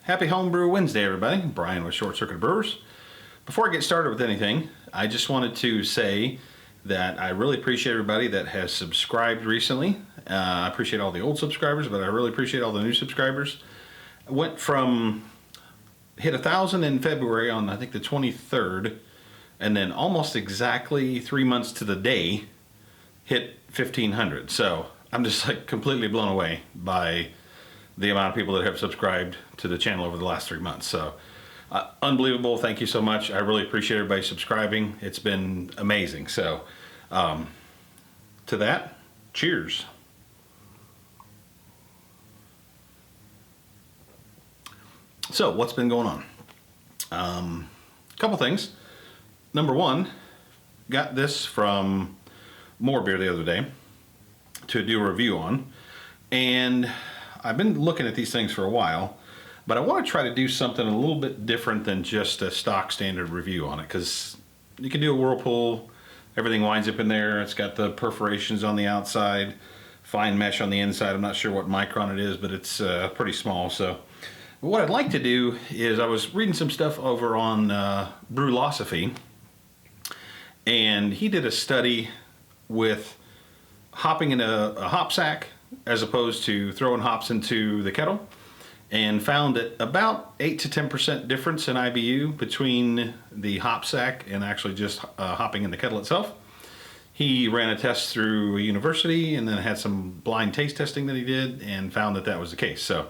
Happy Homebrew Wednesday, everybody. Brian with Short Circuit Brewers. Before I get started with anything, I just wanted to say that I really appreciate everybody that has subscribed recently. I appreciate all the old subscribers, but I really appreciate all the new subscribers. I went from hit 1,000 in February on I think the 23rd, and then almost exactly 3 months to the day hit 1,500. So I'm just like completely blown away by the amount of people that have subscribed to the channel over the last 3 months. So unbelievable. Thank you so much. I really appreciate everybody subscribing. It's been amazing. So to that, cheers. So what's been going on? A couple things. Number one, got this from Morebeer the other day to do a review on, and I've been looking at these things for a while, but I want to try to do something a little bit different than just a stock standard review on it, because you can do a whirlpool, everything winds up in there, it's got the perforations on the outside, fine mesh on the inside. I'm not sure what micron it is, but it's pretty small. So what I'd like to do is, I was reading some stuff over on Brewlosophy, and he did a study with hopping in a hop sack as opposed to throwing hops into the kettle, and found that about 8 to 10% difference in IBU between the hop sack and actually just hopping in the kettle itself. He ran a test through a university and then had some blind taste testing that he did and found that that was the case. So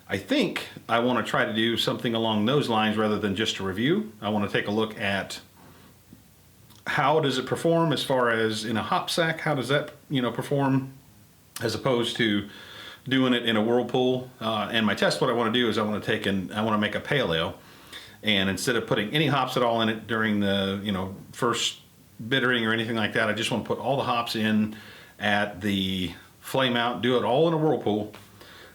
I think I want to try to do something along those lines rather than just a review. I want to take a look at how does it perform as far as in a hop sack, how does that perform as opposed to doing it in a whirlpool. And my test, what I want to do is I want to make a pale ale, and instead of putting any hops at all in it during the first bittering or anything like that, I just want to put all the hops in at the flame out, do it all in a whirlpool,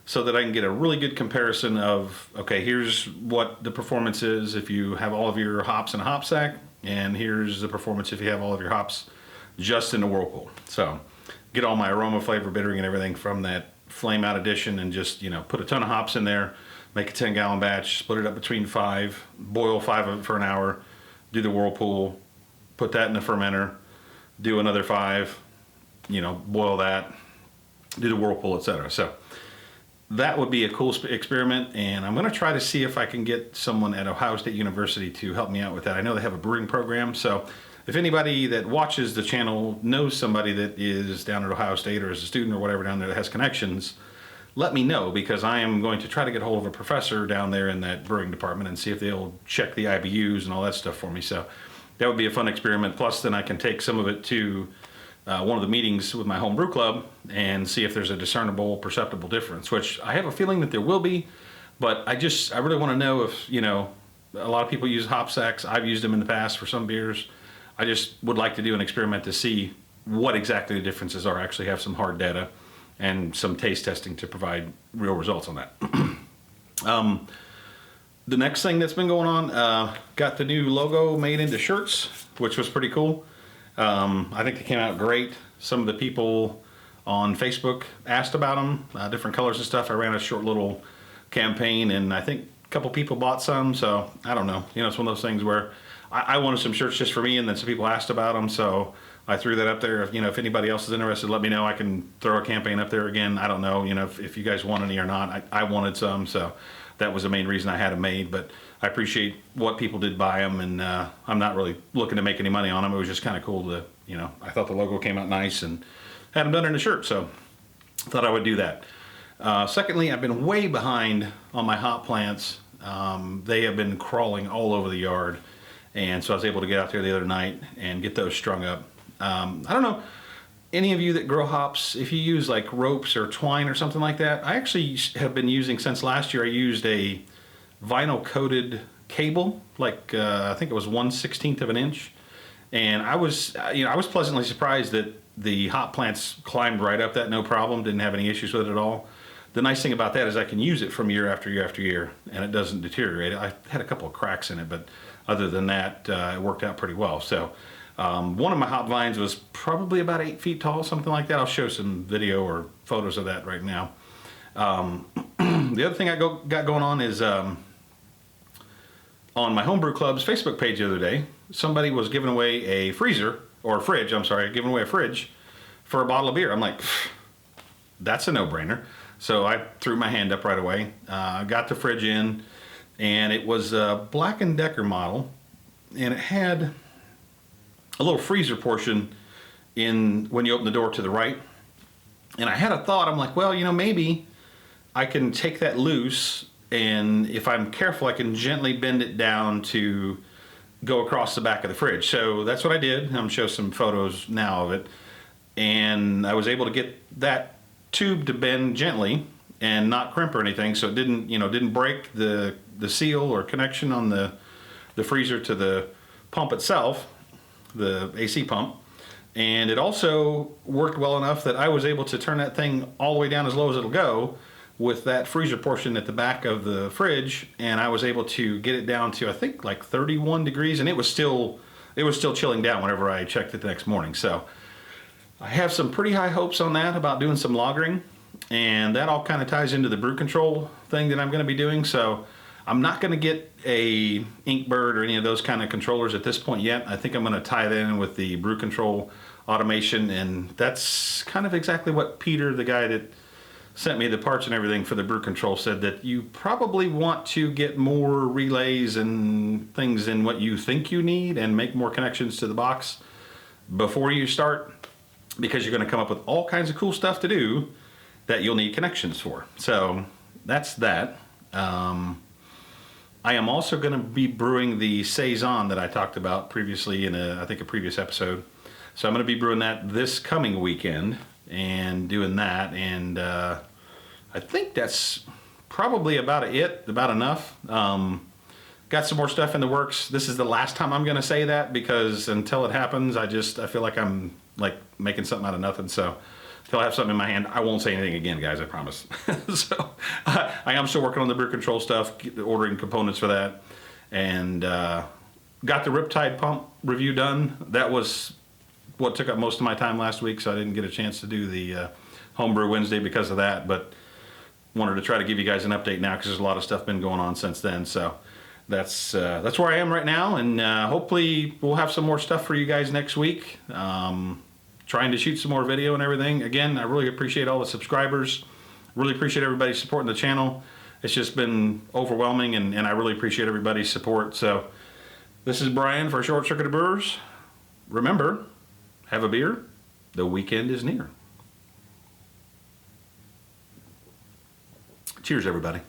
so that I can get a really good comparison of, okay, here's what the performance is if you have all of your hops in a hop sack, and here's the performance if you have all of your hops just in a whirlpool. So get all my aroma, flavor, bittering, and everything from that flame out edition, and just put a ton of hops in there, make a 10-gallon batch, split it up between 5, boil 5 of it for an hour, do the whirlpool, put that in the fermenter, do another 5, boil that, do the whirlpool, etc. So that would be a cool experiment, and I'm going to try to see if I can get someone at Ohio State University to help me out with that. I know they have a brewing program, so if anybody that watches the channel knows somebody that is down at Ohio State or is a student or whatever down there that has connections, let me know, because I am going to try to get a hold of a professor down there in that brewing department and see if they'll check the IBUs and all that stuff for me. So that would be a fun experiment. Plus, then I can take some of it to one of the meetings with my home brew club and see if there's a discernible, perceptible difference, which I have a feeling that there will be, but I really want to know if, a lot of people use hop sacks. I've used them in the past for some beers. I just would like to do an experiment to see what exactly the differences are, actually have some hard data and some taste testing to provide real results on that. The next thing that's been going on, got the new logo made into shirts, which was pretty cool. I think they came out great. Some of the people on Facebook asked about them, different colors and stuff. I ran a short little campaign, and I think a couple people bought some, so I don't know. It's one of those things where I wanted some shirts just for me, and then some people asked about them, so I threw that up there. If anybody else is interested, let me know. I can throw a campaign up there again. I don't know, if you guys want any or not. I wanted some, so that was the main reason I had them made. But I appreciate what people did buy them, and I'm not really looking to make any money on them. It was just kind of cool to, I thought the logo came out nice and had them done in a shirt, so thought I would do that. Secondly, I've been way behind on my hop plants. They have been crawling all over the yard. And so I was able to get out there the other night and get those strung up. I don't know, any of you that grow hops, if you use like ropes or twine or something like that, I actually have been using, since last year, I used a vinyl coated cable, like I think it was 1/16 of an inch. And I was pleasantly surprised that the hop plants climbed right up that, no problem, didn't have any issues with it at all. The nice thing about that is I can use it from year after year after year, and it doesn't deteriorate. I had a couple of cracks in it, but other than that, it worked out pretty well. So one of my hop vines was probably about 8 feet tall, something like that. I'll show some video or photos of that right now. The other thing I got going on is on my Homebrew Club's Facebook page the other day, somebody was giving away a freezer, or a fridge, I'm sorry, giving away a fridge for a bottle of beer. I'm like, that's a no-brainer. So I threw my hand up right away, got the fridge in, and it was a Black & Decker model, and it had a little freezer portion in when you open the door to the right. And I had a thought, I'm like, well, you know, maybe I can take that loose, and if I'm careful, I can gently bend it down to go across the back of the fridge. So that's what I did. I'm gonna show some photos now of it. And I was able to get that tube to bend gently and not crimp or anything, so it didn't, you know, didn't break the seal or connection on the freezer to the pump itself, the AC pump. And it also worked well enough that I was able to turn that thing all the way down as low as it'll go with that freezer portion at the back of the fridge, and I was able to get it down to, I think, like 31 degrees, and it was still chilling down whenever I checked it the next morning. So I have some pretty high hopes on that, about doing some lagering, and that all kind of ties into the brew control thing that I'm going to be doing. So I'm not going to get a Inkbird or any of those kind of controllers at this point yet. I think I'm going to tie that in with the brew control automation, and that's kind of exactly what Peter, the guy that sent me the parts and everything for the brew control, said, that you probably want to get more relays and things in what you think you need and make more connections to the box before you start, because you're going to come up with all kinds of cool stuff to do that you'll need connections for. So that's that. I am also going to be brewing the Saison that I talked about previously in I think a previous episode. So I'm going to be brewing that this coming weekend and doing that, and I think that's probably about enough. Got some more stuff in the works. This is the last time I'm going to say that, because until it happens, I feel like I'm like making something out of nothing. So until I have something in my hand, I won't say anything again, guys, I promise. So I am still working on the brew control stuff, ordering components for that, and got the Riptide pump review done. That was what took up most of my time last week, so I didn't get a chance to do the Homebrew Wednesday because of that, but wanted to try to give you guys an update now, because there's a lot of stuff been going on since then. So that's where I am right now, and hopefully we'll have some more stuff for you guys next week. Trying to shoot some more video and everything. Again, I really appreciate all the subscribers. Really appreciate everybody supporting the channel. It's just been overwhelming, and I really appreciate everybody's support. So this is Brian for Short Circuit of Brewers. Remember, have a beer. The weekend is near. Cheers, everybody.